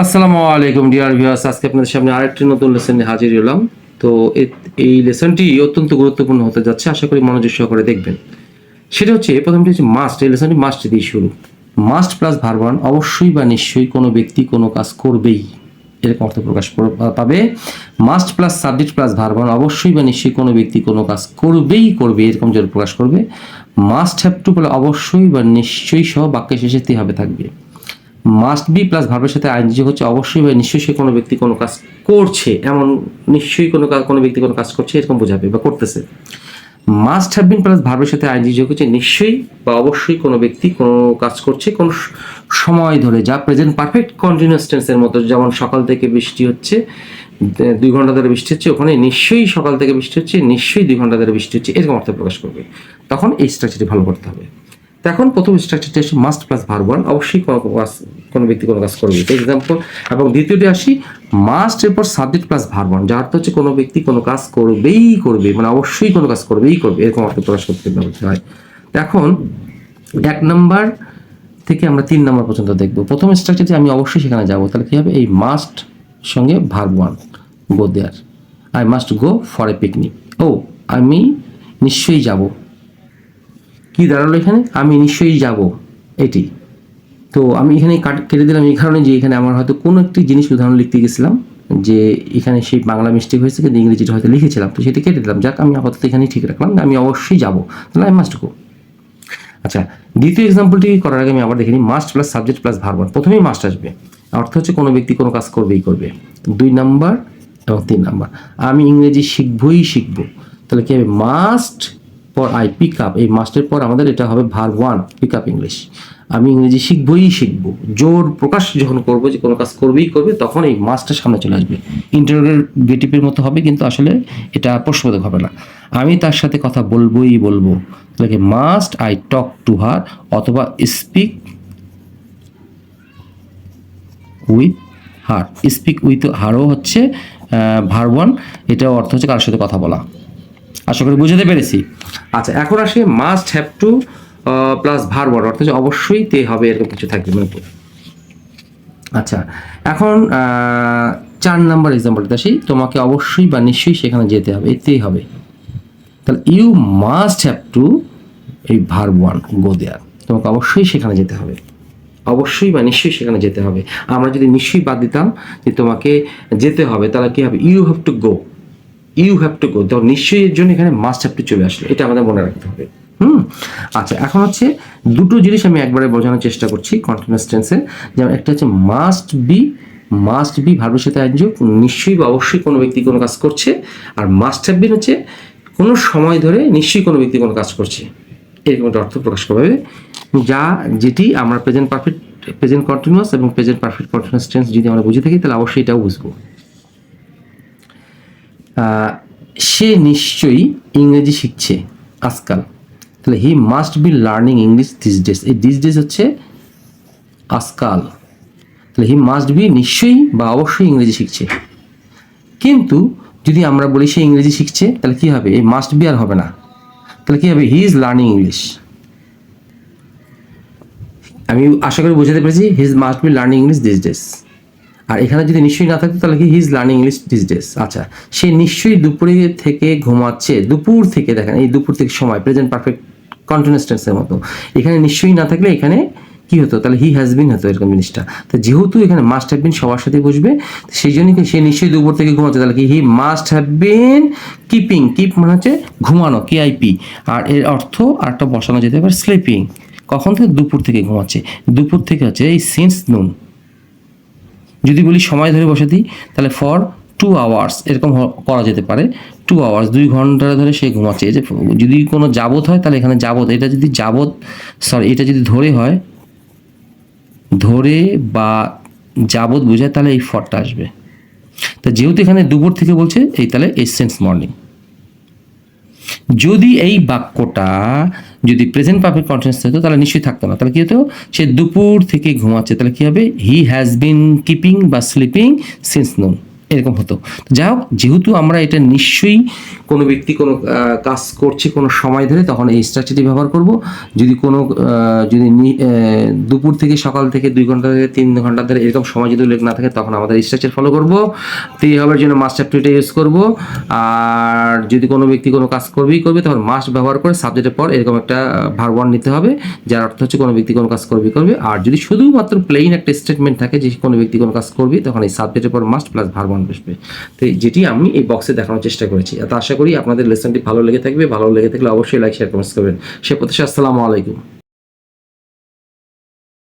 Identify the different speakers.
Speaker 1: আসসালামু আলাইকুম dear viewers, আজকে আপনাদের সামনে আরেকটি নতুন লেসন নিয়ে হাজির হলাম। তো এই লেসনটি অত্যন্ত গুরুত্বপূর্ণ হতে যাচ্ছে, আশা করি মনোযোগ সহকারে দেখবেন। সেটা হচ্ছে, প্রথমটি হচ্ছে মাস্ট। এই লেসনটি মাস্ট দিয়ে শুরু। মাস্ট প্লাস ভার্বান অবশ্যই বা নিশ্চয়ই কোনো ব্যক্তি কোনো কাজ করবেই, এরকম অর্থ প্রকাশ পাবে। মাস্ট প্লাস সাবজেক্ট প্লাস ভার্বান অবশ্যই বা নিশ্চয়ই কোনো ব্যক্তি কোনো কাজ করবে, এরকম জোর প্রকাশ করবে। মাস্ট হ্যাভ টু বলে অবশ্যই বা নিশ্চয়ই সহ বাক্যের শেষে তে হবে থাকবে। মাস্ট বি প্লাস ভার্বের সাথে আইএনজি হচ্ছে অবশ্যই বা নিশ্চয়ই সে কোনো ব্যক্তি কোনো কাজ করছে, এমন নিশ্চয়ই কোনো ব্যক্তি কোনো কাজ করছে এরকম বোঝাবে বা করতেছে। মাস্ট হ্যাভ বিন প্লাস ভার্বের সাথে আইএনজি যোগ হচ্ছে নিশ্চয়ই বা অবশ্যই কোনো ব্যক্তি কোনো কাজ করছে কোনো সময় ধরে, যা প্রেজেন্ট পারফেক্ট কন্টিনিউয়াস টেন্সের মতো। যেমন সকাল থেকে বৃষ্টি হচ্ছে, 2 ঘন্টা ধরে বৃষ্টি হচ্ছে, ওখানে নিশ্চয়ই সকাল থেকে বৃষ্টি হচ্ছে, নিশ্চয়ই 2 ঘন্টা ধরে বৃষ্টি হচ্ছে, এরকম অর্থ প্রকাশ করবে। তখন এই স্ট্রাকচারটি ভালো করতে হবে। তো এখন প্রথম স্ট্রাকচারটি আসে মাস্ট প্লাস ভার্ব ওয়ান, অবশ্যই কোনো ব্যক্তি কোনো কাজ করবে, এক্সাম্পল। এবং দ্বিতীয়টি আসি মাস্ট এরপর সাবজেক্ট প্লাস ভার্ব ওয়ান, যার অর্থ হচ্ছে কোনো ব্যক্তি কোনো কাজ করবে, মানে অবশ্যই কোনো কাজ করবে, এরকম অর্থ প্রকাশ করতে হয়। এখন 1 নাম্বার থেকে আমরা 3 নাম্বার পর্যন্ত দেখব। প্রথম স্ট্রাকচারটি আমি অবশ্যই সেখানে যাব, তাহলে কি হবে? এই মাস্ট সঙ্গে verb one, go there. I must go for a picnic. আমি নিশ্চয়ই যাব। কি দাঁড়ালো এখানে? আমি নিশ্চয়ই যাব, এটি। তো আমি এখানে কেটে দিলাম এই কারণে যে এখানে আমার হয়তো কোনো একটি জিনিস উদাহরণ লিখতে গেছিলাম, যে এখানে সেই বাংলা মিস্টেক হয়েছে, কিন্তু ইংরেজিটা হয়তো লিখেছিলাম, তো সেটা কেটে দিলাম। যাক, আমি আপাতত এখানেই ঠিক রাখলাম, আমি অবশ্যই যাব, তাহলে আই মাস্ট গো। আচ্ছা, দ্বিতীয় এক্সাম্পলটি করার আগে আমি আবার দেখে নিই। Must plus subject plus verb. প্রথমেই মাস্ট আসবে, অর্থ হচ্ছে কোনো ব্যক্তি কোনো কাজ করবে। 2 নাম্বার এবং 3 নাম্বার, আমি ইংরেজি শিখবো, তাহলে কি হবে? মাস্ট পর আই পিক আপ, এই মাস্টের পর আমাদের এটা হবে verb one, pick up English. আমি ইংরেজি শিখবো, জোর প্রকাশ যখন করবো যে কোনো কাজ করবে, তখন এই মাস্টটা সামনে চলে আসবে। ইন্টারোগেটিভের মতো হবে, কিন্তু আসলে এটা প্রশ্নবোধক হবে না। আমি তার সাথে কথা বলবো, তাহলে must I talk to her, অথবা speak with her. Speak with হারও হচ্ছে ভার্ব ওয়ান, এটাও অর্থ হচ্ছে কারোর সাথে কথা বলা। আশা করি বুঝতে পেরেছি। আচ্ছা, এখন আসে must have to plus verb one, অর্থ হচ্ছে অবশ্যই তে হবে, এরকম কিছু থাকবে মনে করুন। আচ্ছা, এখন 4 নাম্বার এক্সাম্পলটা আসি। তোমাকে অবশ্যই বা নিশ্চয়ই সেখানে যেতে হবে, এতেই হবে। তাহলে ইউ মাস্ট হ্যাভ টু, এই ভার্ব ওয়ান, গো দেয়ার। তোমাকে অবশ্যই সেখানে যেতে হবে, অবশ্যই বা নিশ্চয়ই সেখানে যেতে হবে। আমরা যদি নিশ্চয়ই বাদ দিতাম যে তোমাকে যেতে হবে, তাহলে কি হবে? ইউ হ্যাভ টু গো, তো নিশ্চয়ই এর জন্য এখানে মাস্ট হ্যাভ টু চলে আসলো, এটা আমাদের মনে রাখতে হবে। আচ্ছা, এখন হচ্ছে দুটো জিনিস আমি একবারে বোঝানোর চেষ্টা করছি কন্টিনিউয়াস টেন্সে। যেমন একটা হচ্ছে মাস্ট বি ভার্বের সাথে আইনযোগ, নিশ্চয়ই বা অবশ্যই কোনো ব্যক্তি কোনো কাজ করছে। আর মাস্ট হ্যাভ বিন হচ্ছে কোনো সময় ধরে নিশ্চয়ই কোনো ব্যক্তি কোনো কাজ করছে, এরকম একটা অর্থ প্রকাশ করবে, যেটি আমরা প্রেজেন্ট কন্টিনিউয়াস এবং প্রেজেন্ট পারফেক্ট কন্টিনিউয়াস টেন্স যদি আমরা বুঝে থাকি, তাহলে অবশ্যই এটাও বুঝবো। সে নিশ্চয়ই ইংরেজি শিখছে আজকাল, তাহলে হি must be learning English these days. এই দিস ডেজ হচ্ছে আজকাল, তাহলে হি মাস্ট বি নিশ্চয়ই বা অবশ্যই ইংরেজি শিখছে। কিন্তু যদি আমরা বলি সে ইংরেজি শিখছে, তাহলে কি হবে? এই মাস্ট বি আর হবে না, তাহলে কি হবে? He is learning English. আমি আশা করি বুঝাতে পেরেছি। He must be learning English these days. আর এখানে যদি নিশ্চয়ই না থাকতো, তাহলে কি he is learning English these days. আচ্ছা, সে নিশ্চয়ই দুপুরে থেকে ঘুমাচ্ছে। দুপুর থেকে, দেখেন এই দুপুর থেকে সময় প্রেজেন্ট পারফেক্ট কন্টিনিউয়াস টেন্সের মতো। এখানে নিশ্চয়ই না থাকলে এখানে কি হতো? তাহলে হি হ্যাজ বিন হতো, এরকম জিনিসটা। তো যেহেতু এখানে মাস্ট হ্যাভ বিন সবার সাথে বসবে, সেই জন্য সে নিশ্চয়ই দুপুর থেকে ঘুমাচ্ছে, তাহলে কি he must have been keeping. Keep মানে হচ্ছে ঘুমানো, KIP। আর এর অর্থ আরেকটা বসানো যেতে পারে স্লিপিং। কখন থেকে? দুপুর থেকে ঘুমাচ্ছে। দুপুর থেকে হচ্ছে এই সিন্স নুন। যদি বলি সময় ধরে বসে দিই, তাহলে ফর 2 আওয়ার্স এরকম করা যেতে পারে। 2 আওয়ার্স, 2 ঘন্টা ধরে সে ঘুমাচ্ছে। এই যে যদি কোনো যাবত হয়, তাহলে এখানে যাবত, এটা যদি এটা যদি ধরে হয়, ধরে বা যাবত বোঝায়, তাহলে এই ফরটা আসবে। তা যেহেতু এখানে দুপুর থেকে বলছে, তাহলে এসেন্স মর্নিং। যদি এই বাক্যটা যদি প্রেজেন্ট পারফেক্ট কন্টিনিউয়াস হতো, তাহলে নিশ্চয়ই থাকতো না। তাহলে কি হতো? সে দুপুর থেকে ঘুমাচ্ছে, তাহলে কি হবে? হি হ্যাজ বিন কিপিং বা স্লিপিং সিন্স নুন, এরকম হতো। যাই হোক, যেহেতু আমরা এটা নিশ্চয়ই কোনো ব্যক্তি কোনো কাজ করছে কোনো সময় ধরে, তখন এই স্ট্রাকচারটি ব্যবহার করব। যদি কোনো যদি দুপুর থেকে সকাল থেকে 2 ঘন্টা থেকে 3 ঘন্টা ধরে এরকম সময় যদি উল্লেখ না থাকে, তখন আমাদের স্ট্রাকচার ফলো করব। তো এইভাবে জন্য মাস্ট অ্যাপ্টিটিউডটা ইউজ করব। আর যদি কোনো ব্যক্তি কোনো কাজ করবেই করবে, তখন মাস্ট ব্যবহার করে সাবজেক্টের পর এরকম একটা ভার্ব ওয়ান নিতে হবে, যার অর্থ হচ্ছে কোনো ব্যক্তি কোনো কাজ করবে করবে। আর যদি শুধুমাত্র প্লেইন একটা স্টেটমেন্ট থাকে যে কোনো ব্যক্তি কোনো কাজ করবে, তখন এই সাবজেক্টের পর মাস্ট প্লাস ভার্ব ওয়ান বসবে। তো যেটি আমি এই বক্সে দেখানোর চেষ্টা করেছি। তো আশা করি আপনাদের লেসনটি ভালো লেগে থাকবে। ভালো লেগে থাকলে অবশ্যই লাইক, শেয়ার, কমেন্টস করবেন। সে প্রত্যাশা। আসসালামু আলাইকুম।